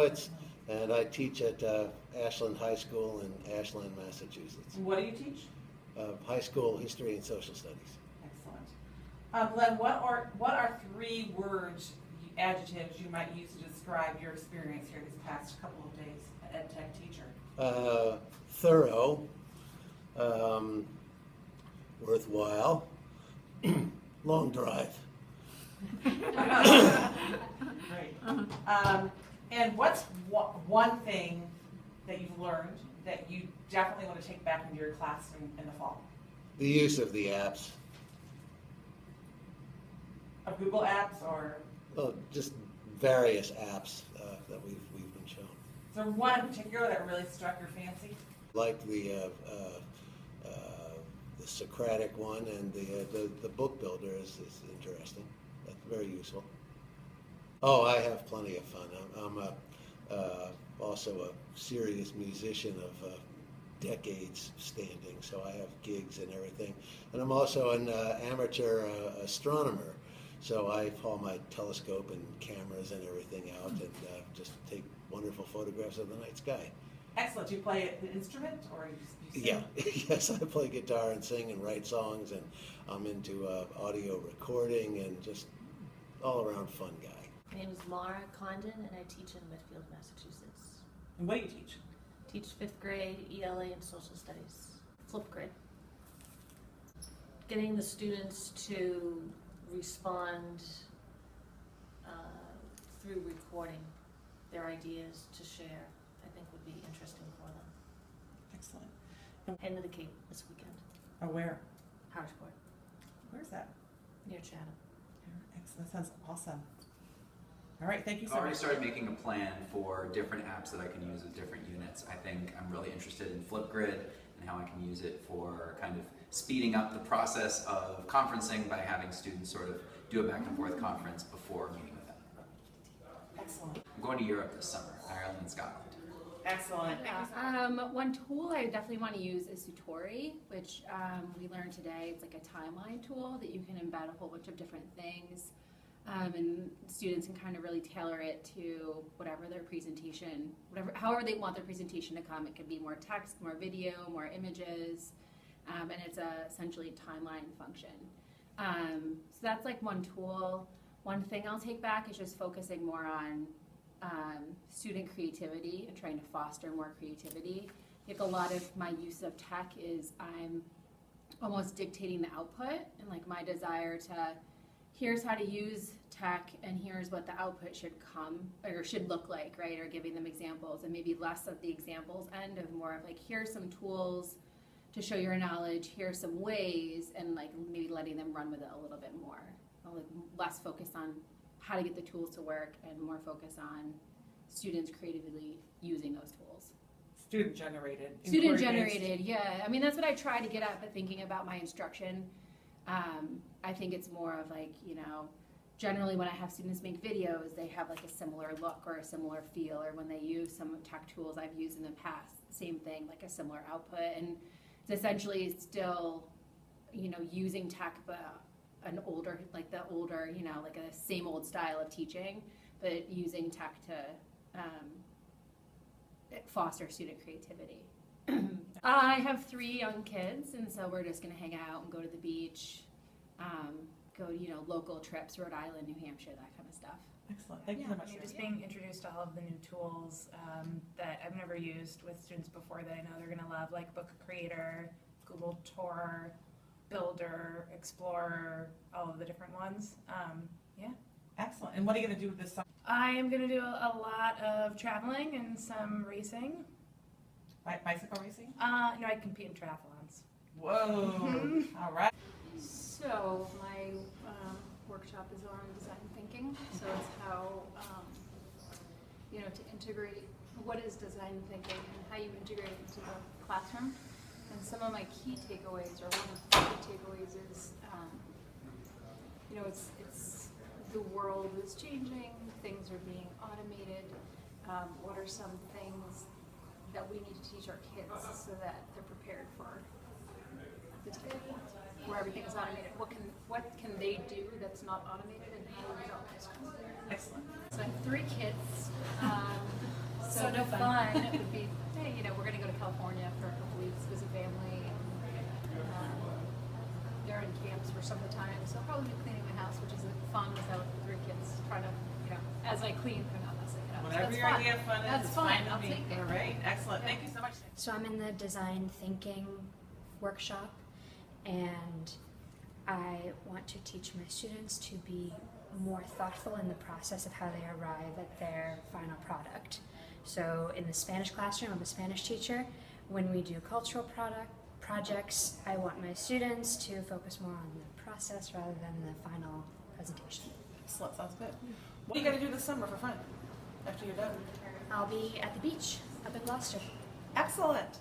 poets, and I teach at Ashland High School in Ashland, Massachusetts. And what do you teach? High school history and social studies. Excellent. Len, what are 3 words, adjectives you might use to describe your experience here these past couple of days at Tech Teacher? Thorough, worthwhile, long drive. Great. And what's one thing that you've learned that you definitely want to take back into your class in the fall? The use of the apps. Of Google apps or? Well, just various apps that we've been shown. Is there one in particular that really struck your fancy? Like the Socratic one, and the book builder is interesting. That's very useful. Oh, I have plenty of fun. I'm also a serious musician of decades standing, so I have gigs and everything. And I'm also an amateur astronomer, so I haul my telescope and cameras and everything out and just take wonderful photographs of the night sky. Excellent. Do you play an instrument or you sing? Yeah, yes, I play guitar and sing and write songs, and I'm into audio recording and just all-around fun guy. My name is Mara Condon, and I teach in Whitfield, Massachusetts. And what do you teach? Teach 5th grade ELA and social studies. Flip grade. Getting the students to respond through recording their ideas to share, I think would be interesting for them. Excellent. Heading to the Cape this weekend. Oh, where? Harrisburg, Where's that? near Chatham. Excellent. That sounds awesome. All right, thank you so I already much. started making a plan for different apps that I can use with different units. I think I'm really interested in Flipgrid and how I can use it for kind of speeding up the process of conferencing by having students sort of do a back and forth conference before meeting with them. Excellent. I'm going to Europe this summer, Ireland and Scotland. Excellent. One tool I definitely want to use is Sutori, which we learned today. It's like a timeline tool that you can embed a whole bunch of different things, and students can kind of really tailor it to whatever their presentation, however they want their presentation to come. It could be more text, more video, more images, and it's essentially a timeline function. So that's like one tool. One thing I'll take back is just focusing more on student creativity and trying to foster more creativity. I think a lot of my use of tech is I'm almost dictating the output, and like my desire to, here's how to use tech and here's what the output should come or should look like, right? Or giving them examples, and maybe less of the examples end of more of like, here's some tools to show your knowledge, here's some ways, and like maybe letting them run with it a little bit more. Like less focus on how to get the tools to work and more focus on students creatively using those tools. Student generated. Student generated, yeah. I mean, that's what I try to get at, but thinking about my instruction. I think it's more of like, you know, generally when I have students make videos, they have like a similar look or a similar feel, or when they use some tech tools I've used in the past, same thing, like a similar output. And it's essentially still, you know, using tech, but an older, like the older, you know, like a same old style of teaching, but using tech to foster student creativity. I have 3 young kids, and so we're just gonna hang out and go to the beach, go to, you know, local trips, Rhode Island, New Hampshire, that kind of stuff. Excellent. Thank you Yeah, so much. I mean, just being introduced to all of the new tools that I've never used with students before that I know they're going to love, like Book Creator, Google Tour, Builder, Explorer, all of the different ones. Yeah. Excellent. And what are you going to do with this summer? I am going to do a lot of traveling and some racing. Bicycle racing? No, I compete in triathlons. Whoa. All right. So my workshop is on design thinking. So it's how, you know, to integrate what is design thinking and how you integrate it into the classroom. And some of my key takeaways, or one of the key takeaways is, you know, it's the world is changing, things are being automated. What are some things that we need to teach our kids so that they're prepared for the day where everything is automated? What can they do that's not automated, and how do we help those kids? Excellent. So I have 3 kids. So no fun. It would be, hey, you know, we're gonna go to California for a couple weeks, visit family, and they're in camps for some of the time, so I'll probably be cleaning my house, which is fun without 3 kids trying to, you know, as I clean, they're not messing it up. So Whatever that's your fun. idea of fun is, That's it's fine. fine I'll with me. take it. All right, excellent. Yeah. Thank you so much. So I'm in the design thinking workshop, and I want to teach my students to be more thoughtful in the process of how they arrive at their final product. So in the Spanish classroom, I'm a Spanish teacher. When we do cultural projects, I want my students to focus more on the process rather than the final presentation. Excellent, sounds good. What are you going to do this summer for fun after you're done? I'll be at the beach up in Gloucester. Excellent.